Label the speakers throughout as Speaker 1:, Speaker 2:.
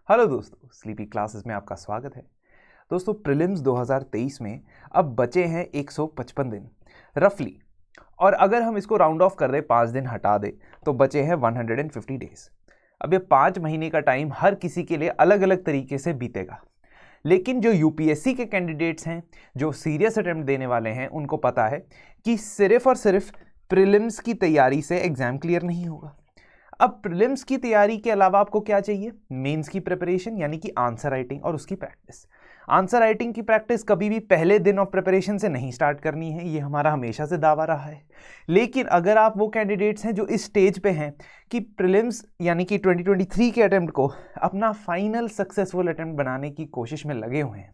Speaker 1: Hello दोस्तों, sleepy classes में आपका स्वागत है। दोस्तों, प्रीलिम्स 2023 में अब बचे हैं 155 दिन रफली, और अगर हम इसको राउंड ऑफ कर दें, 5 दिन हटा दें, तो बचे हैं 150 डेज। अब ये 5 महीने का टाइम हर किसी के लिए अलग अलग तरीके से बीतेगा, लेकिन जो यूपीएससी के कैंडिडेट्स हैं, जो सीरियस अटेम्प्ट देने वाले हैं, उनको पता है कि सिर्फ और सिर्फ प्रीलिम्स की तैयारी से एग्जाम क्लियर नहीं होगा। अब प्रीलिम्स की तैयारी के अलावा आपको क्या चाहिए? मेंस की प्रिपरेशन, यानी कि आंसर राइटिंग और उसकी प्रैक्टिस। आंसर राइटिंग की प्रैक्टिस कभी भी पहले दिन ऑफ प्रिपरेशन से नहीं स्टार्ट करनी है, ये हमारा हमेशा से दावा रहा है। लेकिन अगर आप वो कैंडिडेट्स हैं जो इस स्टेज पे हैं कि प्रीलिम्स यानी कि 2023 के अटेम्प्ट को अपना फाइनल सक्सेसफुल अटेम्प्ट बनाने की कोशिश में लगे हुए हैं,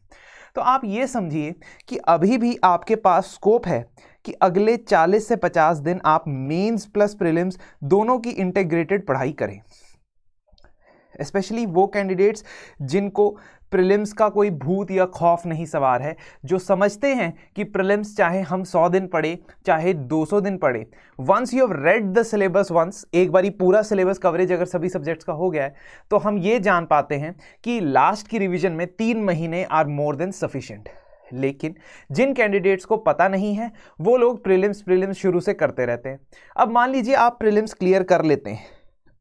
Speaker 1: तो आप ये समझिए कि अभी भी आपके पास स्कोप है कि अगले 40 से 50 दिन आप मेंस प्लस प्रीलिम्स दोनों की इंटीग्रेटेड पढ़ाई करें। स्पेशली वो कैंडिडेट्स जिनको प्रीलिम्स का कोई भूत या खौफ नहीं सवार है, जो समझते हैं कि प्रीलिम्स चाहे हम 100 दिन पढ़े चाहे 200 दिन पढ़े, once you have read the syllabus once, एक बारी पूरा सिलेबस कवरेज अगर सभी सब्जेक्ट्स का हो गया है, तो हम ये जान पाते हैं कि लास्ट की रिवीजन में 3 महीने आर मोर देन सफिशिएंट। लेकिन जिन कैंडिडेट्स को पता नहीं है, वो लोग प्रीलिम्स शुरू से करते रहते हैं। अब मान लीजिए आप प्रीलिम्स क्लियर कर लेते हैं,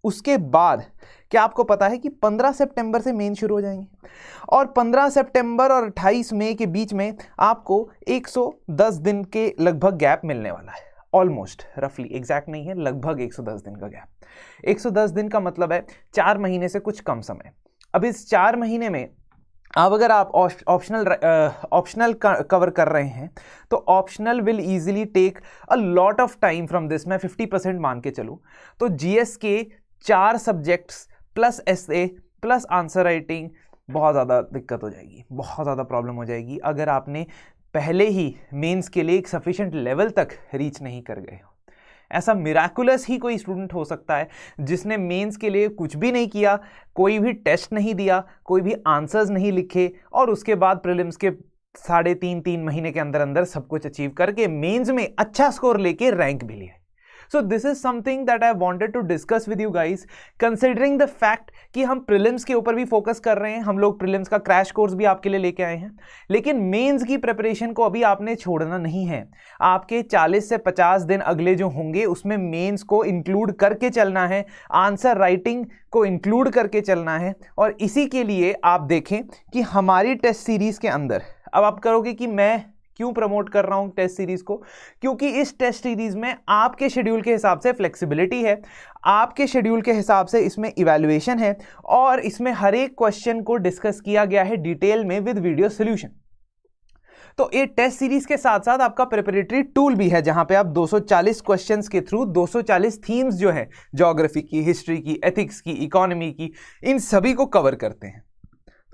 Speaker 1: उसके बाद क्या आपको पता है कि 15 सितंबर से मेन शुरू हो जाएंगे, और 15 सितंबर और 28 मई के बीच में आपको 110 दिन के लगभग गैप मिलने वाला है। ऑलमोस्ट, रफली, एग्जैक्ट नहीं है, लगभग 110 दिन का गैप। 110 दिन का मतलब है 4 महीने से कुछ कम समय। अब इस 4 महीने में अब अगर आप ऑप्शनल कवर कर रहे हैं, तो optional will easily take a lot of time from this. मैं 50% मान के चलूँ तो जीएस के 4 subjects plus essay plus answer writing, बहुत ज़्यादा दिक्कत हो जाएगी, बहुत ज़्यादा प्रॉब्लम हो जाएगी अगर आपने पहले ही मेंस के लिए एक सफिशिएंट लेवल तक रीच नहीं कर गए हो। ऐसा मिराकुलस ही कोई स्टूडेंट हो सकता है जिसने मेंस के लिए कुछ भी नहीं किया, कोई भी टेस्ट नहीं दिया, कोई भी आंसर्स नहीं लिखे, और उसके बाद प्रीलिम्स के 3.5 महीने के अंदर अंदर सब कुछ अचीव करके मेंस में अच्छा स्कोर लेके रैंक भी लिया। So this is something that I wanted to discuss with you guys, considering the fact कि हम प्रीलिम्स के ऊपर भी फोकस कर रहे हैं। हम लोग प्रीलिम्स का क्रैश कोर्स भी आपके लिए लेके आए हैं, लेकिन मेंस की प्रिपरेशन को अभी आपने छोड़ना नहीं है। आपके 40 से 50 दिन अगले जो होंगे, उसमें मेंस को इंक्लूड करके चलना है, आंसर राइटिंग को इंक्लूड करके चलना है। और इसी के लिए आप देखें कि हमारी टेस्ट सीरीज के अंदर, अब आप करोगे कि मैं क्यों प्रमोट कर रहा हूं टेस्ट सीरीज को, क्योंकि इस टेस्ट सीरीज में आपके शेड्यूल के हिसाब से फ्लेक्सिबिलिटी है, आपके शेड्यूल के हिसाब से इसमें इवैल्यूएशन है, और इसमें हर एक क्वेश्चन को डिस्कस किया गया है डिटेल में विद वीडियो सॉल्यूशन। तो ये टेस्ट सीरीज के साथ साथ आपका प्रिपरेटरी टूल भी है, जहां पे आप 240 क्वेश्चंस के थ्रू 240 थीम्स जो है, ज्योग्राफी की, हिस्ट्री की, एथिक्स की, इकोनॉमी की, इन सभी को कवर करते हैं।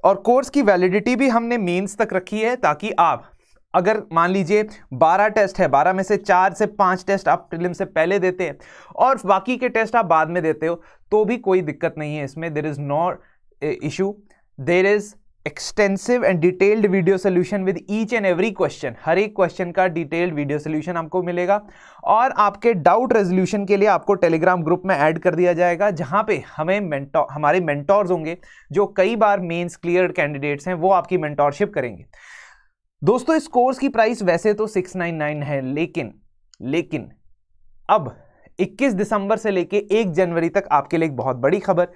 Speaker 1: और कोर्स की वैलिडिटी भी हमने मेंस तक रखी है, ताकि आप अगर मान लीजिए 12 टेस्ट है, 12 में से 4 से 5 टेस्ट आप प्रीलिम से पहले देते हैं और बाकी के टेस्ट आप बाद में देते हो, तो भी कोई दिक्कत नहीं है इसमें। There is no issue, there is extensive and detailed video solution with each and every question. हर एक क्वेश्चन का डिटेल्ड वीडियो सोल्यूशन आपको मिलेगा, और आपके डाउट रेजोल्यूशन के लिए आपको टेलीग्राम ग्रुप में ऐड कर दिया जाएगा, जहां पे हमारे मेंटोर्स होंगे जो कई बार मेंस क्लियर्ड कैंडिडेट्स हैं, वो आपकी मेंटोरशिप करेंगे। दोस्तों, इस कोर्स की प्राइस वैसे तो 699 है, लेकिन अब 21 दिसंबर से लेके 1 जनवरी तक आपके लिए एक बहुत बड़ी खबर,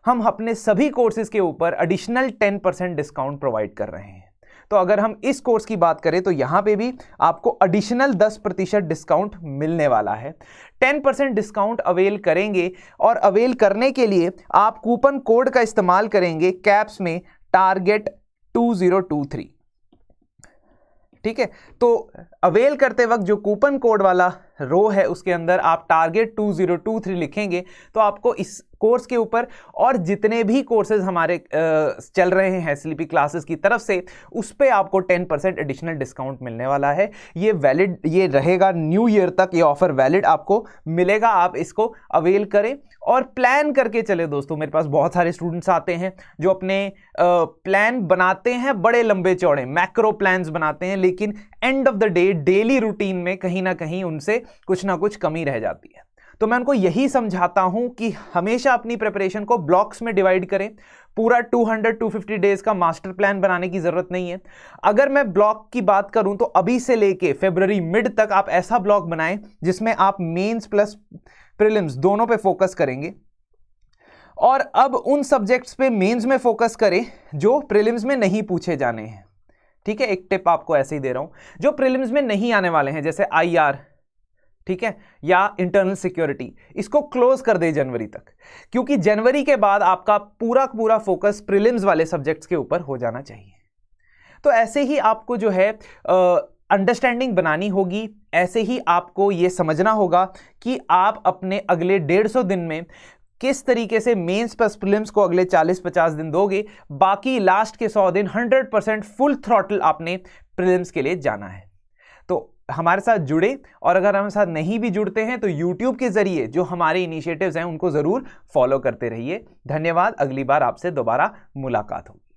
Speaker 1: हम अपने सभी कोर्सेज के ऊपर एडिशनल 10% डिस्काउंट प्रोवाइड कर रहे हैं। तो अगर हम इस कोर्स की बात करें, तो यहां पे भी आपको एडिशनल 10% डिस्काउंट मिलने वाला है। 10% डिस्काउंट अवेल करेंगे, और अवेल करने के लिए आप कूपन कोड का इस्तेमाल करेंगे, कैप्स में टारगेट 2023। ठीक है, तो अवेल करते वक्त जो कूपन कोड वाला रो है, उसके अंदर आप टारगेट 2023 लिखेंगे, तो आपको इस कोर्स के ऊपर और जितने भी कोर्सेज हमारे चल रहे हैं स्लीपी क्लासेस की तरफ से, उस पे आपको 10% एडिशनल डिस्काउंट मिलने वाला है। ये वैलिड, ये रहेगा न्यू ईयर तक, ये ऑफर वैलिड आपको मिलेगा। आप इसको अवेल करें और प्लान करके चले। दोस्तों, मेरे पास बहुत सारे स्टूडेंट्स आते हैं जो अपने प्लान बनाते हैं, बड़े लंबे चौड़े मैक्रो प्लान्स बनाते हैं, लेकिन end of the day daily routine में कहीं ना कहीं उनसे कुछ ना कुछ कमी रह जाती है। तो मैं उनको यही समझाता हूं कि हमेशा अपनी प्रिपरेशन को ब्लॉक्स में डिवाइड करें। पूरा 200-250 डेज का मास्टर प्लान बनाने की जरूरत नहीं है। अगर मैं ब्लॉक की बात करूं तो अभी से लेके फरवरी मिड तक आप ऐसा ब्लॉक बनाएं जिसमें आप मेंस प्लस प्रीलिम्स दोनों पे फोकस करेंगे, और अब उन सब्जेक्ट्स पे मेंस में फोकस करें जो प्रीलिम्स में नहीं पूछे जाने हैं। ठीक है, एक टिप आपको ऐसे ही दे रहा हूं, जो प्रीलिम्स में नहीं आने वाले हैं जैसे IR, ठीक है, या इंटरनल सिक्योरिटी, इसको क्लोज कर दे जनवरी तक, क्योंकि जनवरी के बाद आपका पूरा पूरा फोकस प्रीलिम्स वाले सब्जेक्ट्स के ऊपर हो जाना चाहिए। तो ऐसे ही आपको जो है अंडरस्टैंडिंग बनानी होगी, ऐसे ही आपको यह समझना होगा कि आप अपने अगले 150 दिन में किस तरीके से मेंस प्लस प्रीलिम्स को अगले 40-50 दिन दोगे, बाकी लास्ट के 100 दिन 100% फुल थ्रॉटल आपने प्रीलिम्स के लिए जाना है। तो हमारे साथ जुड़े, और अगर हमारे साथ नहीं भी जुड़ते हैं तो YouTube के जरिए जो हमारे इनिशिएटिव्स हैं उनको जरूर फॉलो करते रहिए। धन्यवाद, अगली बार आपसे दोबारा मुलाकात होगी।